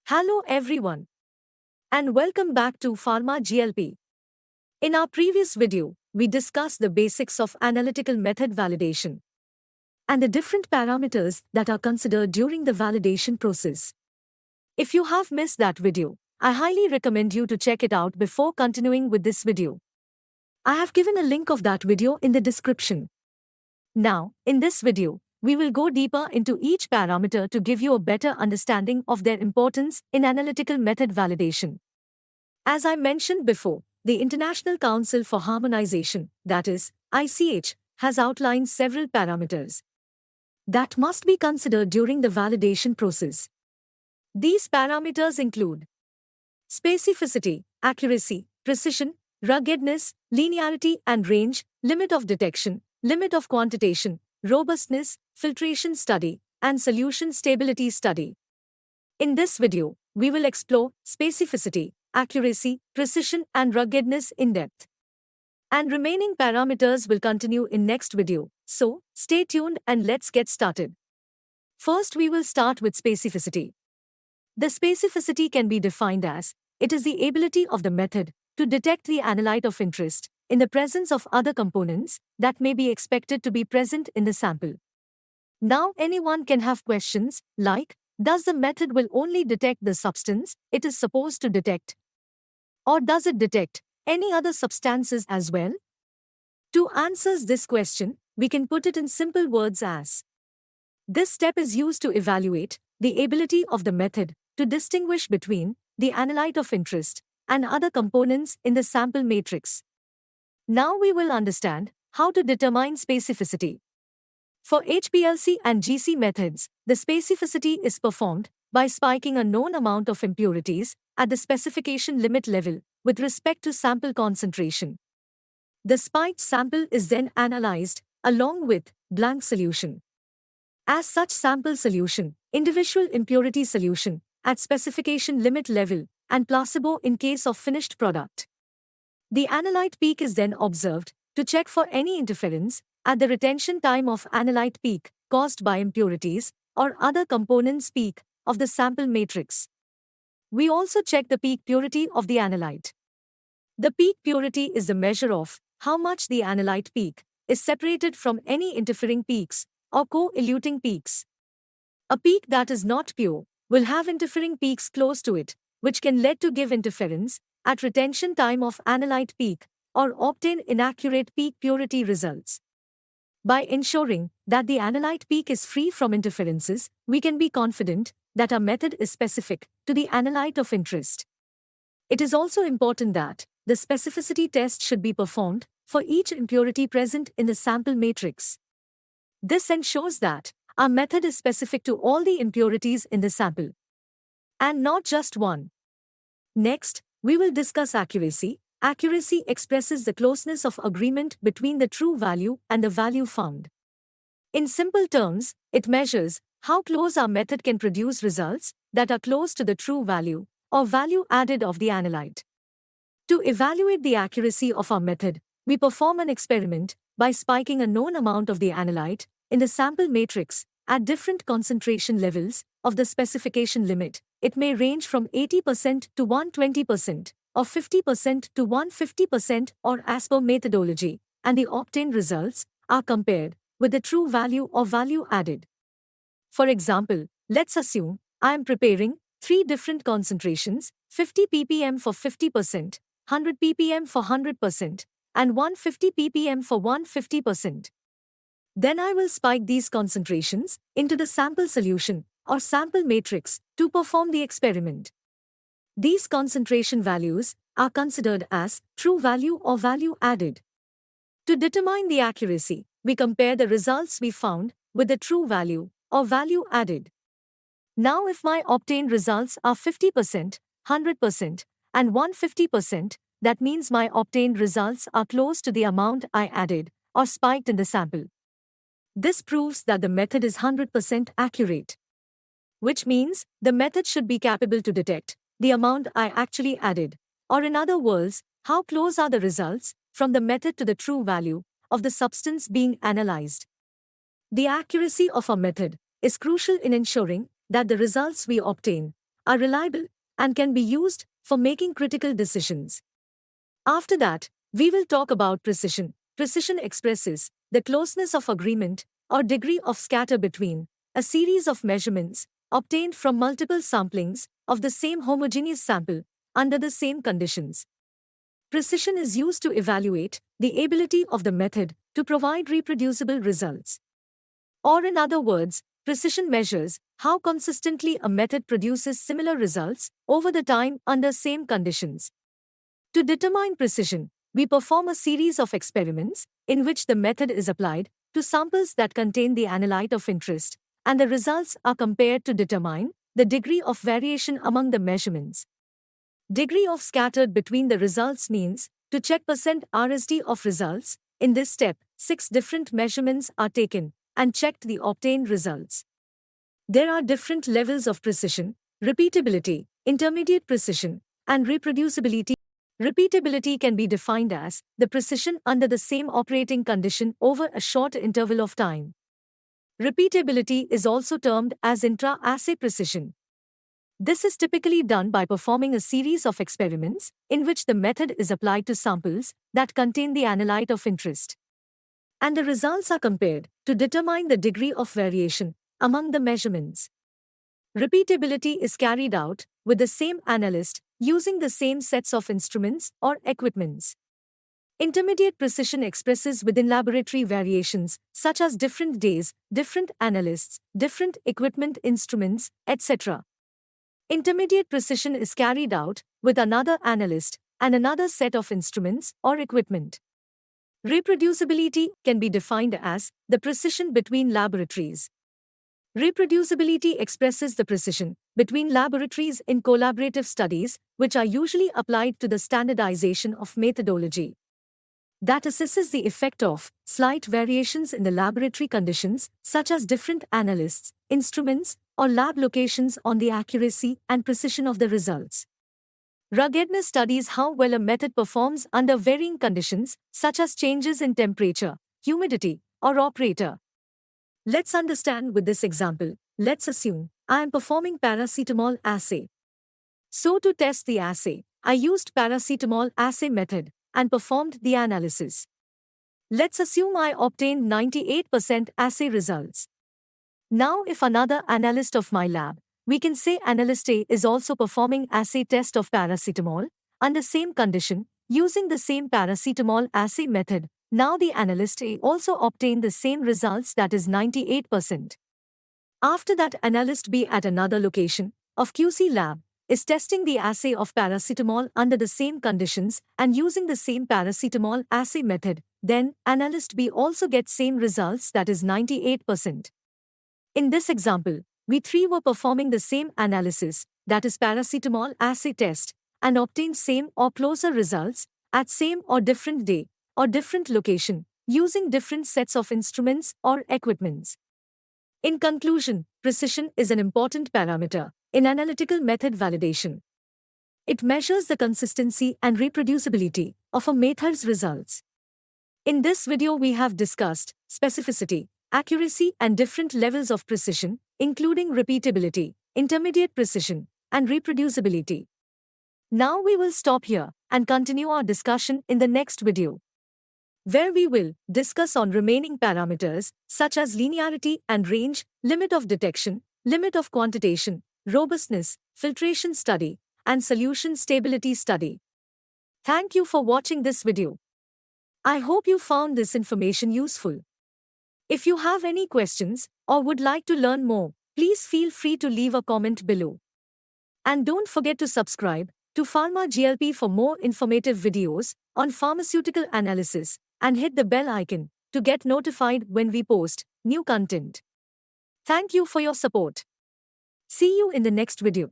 Hello everyone, and welcome back to Pharma GLP. In our previous video, we discussed the basics of analytical method validation and the different parameters that are considered during the validation process. If you have missed that video, I highly recommend you to check it out before continuing with this video. I have given a link of that video in the description. Now, in this video, we will go deeper into each parameter to give you a better understanding of their importance in analytical method validation. As I mentioned before, the International Council for Harmonization, that is, ICH, has outlined several parameters that must be considered during the validation process. These parameters include specificity, accuracy, precision, ruggedness, linearity and range, limit of detection, limit of quantitation, robustness, filtration study, and solution stability study. In this video, we will explore specificity, accuracy, precision, and ruggedness in depth. And remaining parameters will continue in next video, so stay tuned and let's get started. First, we will start with specificity. The specificity can be defined as, it is the ability of the method to detect the analyte of interest in the presence of other components that may be expected to be present in the sample. Now anyone can have questions like, does the method will only detect the substance it is supposed to detect? Or does it detect any other substances as well? To answer this question, we can put it in simple words as, this step is used to evaluate the ability of the method to distinguish between the analyte of interest and other components in the sample matrix. Now we will understand how to determine specificity. For HPLC and GC methods, the specificity is performed by spiking a known amount of impurities at the specification limit level with respect to sample concentration. The spiked sample is then analyzed along with blank solution. As such sample solution, individual impurity solution at specification limit level, and placebo in case of finished product. The analyte peak is then observed to check for any interference at the retention time of analyte peak caused by impurities or other components peak of the sample matrix. We also check the peak purity of the analyte. The peak purity is the measure of how much the analyte peak is separated from any interfering peaks or co-eluting peaks. A peak that is not pure will have interfering peaks close to it, which can lead to give interference at retention time of analyte peak or obtain inaccurate peak purity results. By ensuring that the analyte peak is free from interferences, we can be confident that our method is specific to the analyte of interest. It is also important that the specificity test should be performed for each impurity present in the sample matrix. This ensures that our method is specific to all the impurities in the sample, and not just one. Next, we will discuss accuracy. Accuracy expresses the closeness of agreement between the true value and the value found. In simple terms, it measures how close our method can produce results that are close to the true value or value added of the analyte. To evaluate the accuracy of our method, we perform an experiment by spiking a known amount of the analyte in the sample matrix at different concentration levels of the specification limit. It may range from 80% to 120%, or 50% to 150%, or as per methodology, and the obtained results are compared with the true value or value added. For example, let's assume I am preparing 3 different concentrations, 50 ppm for 50%, 100 ppm for 100%, and 150 ppm for 150%. Then I will spike these concentrations into the sample solution or sample matrix to perform the experiment. These concentration values are considered as true value or value added. To determine the accuracy, we compare the results we found with the true value or value added. Now if my obtained results are 50%, 100%, and 150%, that means my obtained results are close to the amount I added or spiked in the sample. This proves that the method is 100% accurate, which means the method should be capable to detect the amount I actually added, or in other words, how close are the results from the method to the true value of the substance being analyzed. The accuracy of our method is crucial in ensuring that the results we obtain are reliable, and can be used for making critical decisions. After that, we will talk about precision. Precision expresses the closeness of agreement or degree of scatter between a series of measurements obtained from multiple samplings of the same homogeneous sample under the same conditions. Precision is used to evaluate the ability of the method to provide reproducible results. Or in other words, precision measures how consistently a method produces similar results over the time under same conditions. To determine precision, we perform a series of experiments in which the method is applied to samples that contain the analyte of interest, and the results are compared to determine the degree of variation among the measurements. Degree of scattered between the results means to check percent RSD of results. In this step, 6 different measurements are taken and checked the obtained results. There are different levels of precision: repeatability, intermediate precision, and reproducibility. Repeatability can be defined as the precision under the same operating condition over a short interval of time. Repeatability is also termed as intra-assay precision. This is typically done by performing a series of experiments in which the method is applied to samples that contain the analyte of interest, and the results are compared to determine the degree of variation among the measurements. Repeatability is carried out with the same analyst using the same sets of instruments or equipments. Intermediate precision expresses within laboratory variations such as different days, different analysts, different equipment instruments, etc. Intermediate precision is carried out with another analyst and another set of instruments or equipment. Reproducibility can be defined as the precision between laboratories. Reproducibility expresses the precision between laboratories in collaborative studies, which are usually applied to the standardization of methodology that assesses the effect of slight variations in the laboratory conditions, such as different analysts, instruments, or lab locations on the accuracy and precision of the results. Ruggedness studies how well a method performs under varying conditions, such as changes in temperature, humidity, or operator. Let's understand with this example. Let's assume I am performing paracetamol assay. So to test the assay, I used paracetamol assay method and performed the analysis. Let's assume I obtained 98% assay results. Now if another analyst of my lab, we can say analyst A, is also performing assay test of paracetamol under same condition using the same paracetamol assay method, now the analyst A also obtained the same results, that is 98%. After that, analyst B at another location of QC lab is testing the assay of paracetamol under the same conditions and using the same paracetamol assay method, then analyst B also gets same results, that is 98%. In this example, we three were performing the same analysis, that is paracetamol assay test, and obtained same or closer results at same or different day or different location using different sets of instruments or equipments. In conclusion, precision is an important parameter in analytical method validation. It measures the consistency and reproducibility of a method's results. In this video, we have discussed specificity, accuracy, and different levels of precision, including repeatability, intermediate precision, and reproducibility. Now we will stop here and continue our discussion in the next video, where we will discuss on remaining parameters such as linearity and range, limit of detection, limit of quantitation, robustness, filtration study, and solution stability study. Thank you for watching this video. I hope you found this information useful. If you have any questions or would like to learn more, please feel free to leave a comment below. And don't forget to subscribe to Pharma GLP for more informative videos on pharmaceutical analysis, and hit the bell icon to get notified when we post new content. Thank you for your support. See you in the next video.